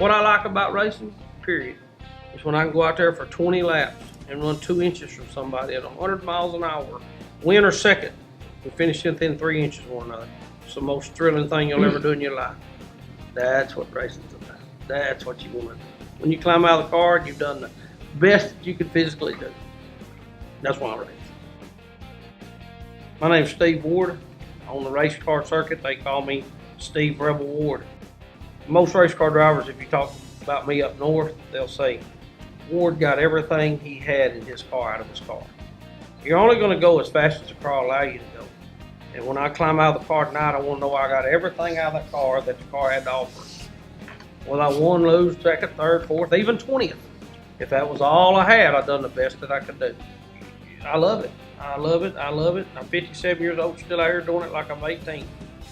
What I like about racing, period, is when I can go out there for 20 laps and run 2 inches from somebody at 100 miles an hour, win or second, and finish within 3 inches of one another. It's the most thrilling thing you'll ever do in your life. That's what racing's about. That's what you want to do. When you climb out of the car, you've done the best that you could physically do. That's why I race. My name's Steve Ward. On the race car circuit, they call me Steve Rebel Ward. Most race car drivers, if you talk about me up north, they'll say, Ward got everything he had in his car out of his car. You're only going to go as fast as the car will allow you to go. And when I climb out of the car tonight, I want to know I got everything out of that car that the car had to offer. Whether I won, lose, second, third, fourth, even 20th. If that was all I had, I've done the best that I could do. I love it. I love it. I love it. I'm 57 years old, still out here doing it like I'm 18.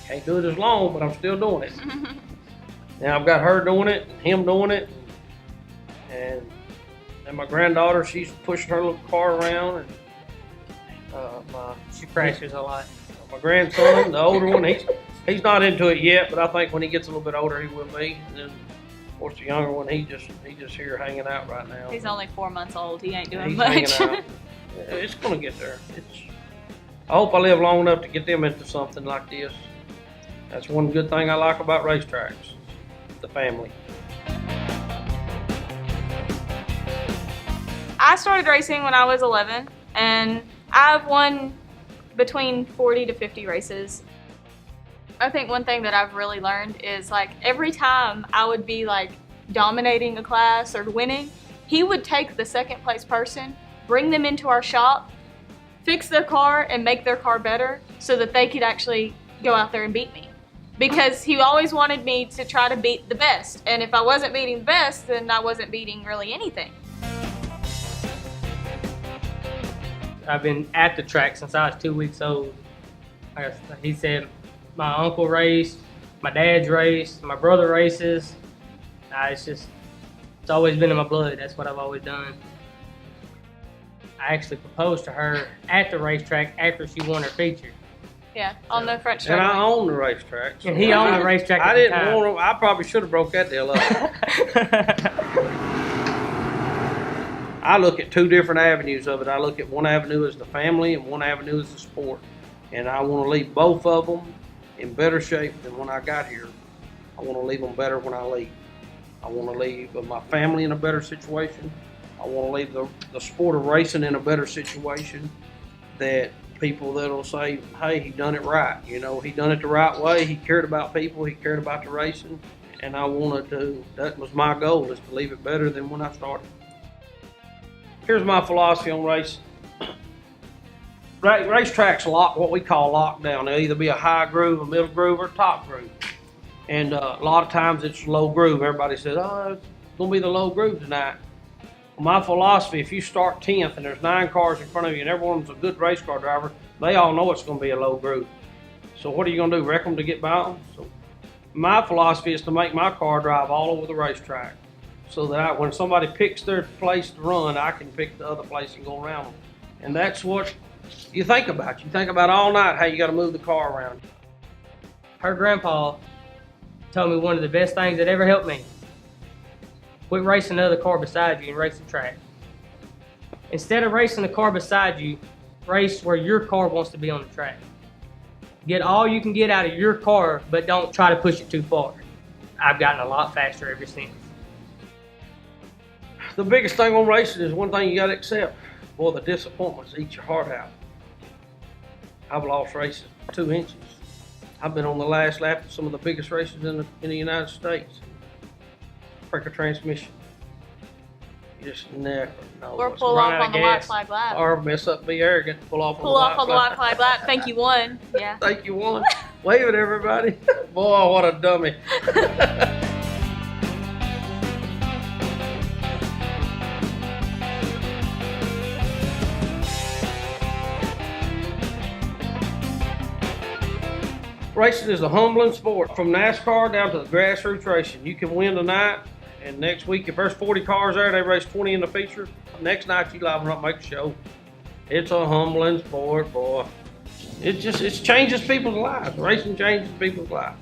Can't do it as long, but I'm still doing it. Now I've got her doing it, and him doing it, and my granddaughter, she's pushing her little car around, and she crashes a lot. My grandson, the older one, he's not into it yet, but I think when he gets a little bit older, he will be. And then, of course, the younger one, he just here hanging out right now. He's only 4 months old. He ain't doing he's much. Hanging out. It's gonna get there. I hope I live long enough to get them into something like this. That's one good thing I like about racetracks, the family. I started racing when I was 11, and I've won between 40 to 50 races. I think one thing that I've really learned is, like, every time I would be like dominating a class or winning, he would take the second place person, bring them into our shop, fix their car and make their car better so that they could actually go out there and beat me. Because he always wanted me to try to beat the best. And if I wasn't beating the best, then I wasn't beating really anything. I've been at the track since I was 2 weeks old. He said my uncle raced, my dad's raced, my brother races. It's always been in my blood. That's what I've always done. I actually proposed to her at the racetrack after she won her feature. Yeah, on the front stretch. And I own the racetrack. So and he owned the racetrack at I the didn't time. want to. I probably should have broke that deal up. I look at 2 different avenues of it. I look at one avenue as the family and one avenue as the sport. And I want to leave both of them in better shape than when I got here. I want to leave them better when I leave. I want to leave my family in a better situation. I want to leave the sport of racing in a better situation, that people that'll say, hey, he done it right. You know, he done it the right way. He cared about people. He cared about the racing. And I wanted to, that was my goal, is to leave it better than when I started. Here's my philosophy on racing. Racetracks what we call lockdown. They'll either be a high groove, a middle groove, or a top groove. And a lot of times it's low groove. Everybody says, oh, it's going to be the low groove tonight. My philosophy, if you start 10th and there's 9 cars in front of you and everyone's a good race car driver, they all know it's going to be a low groove. So what are you going to do, wreck them to get by them? So my philosophy is to make my car drive all over the racetrack, so that when somebody picks their place to run, I can pick the other place and go around them. And that's what you think about. You think about all night how you got to move the car around. Her grandpa told me one of the best things that ever helped me. Quit racing the other car beside you and race the track. Instead of racing the car beside you, race where your car wants to be on the track. Get all you can get out of your car, but don't try to push it too far. I've gotten a lot faster ever since. The biggest thing on racing is one thing you got to accept. Boy, the disappointments eat your heart out. I've lost races 2 inches. I've been on the last lap of some of the biggest races in the United States. Break a transmission. You just never know. Or pull off on the white flag lap. Or mess up, be arrogant, pull off on the white flag lap. Think you won. Yeah. Think you won. Wave it, everybody. Boy, what a dummy. Racing is a humbling sport. From NASCAR down to the grassroots racing. You can win tonight, and next week, if there's 40 cars there, they race 20 in the feature. Next night, you liven up, make a show. It's a humbling sport, boy. It changes people's lives. Racing changes people's lives.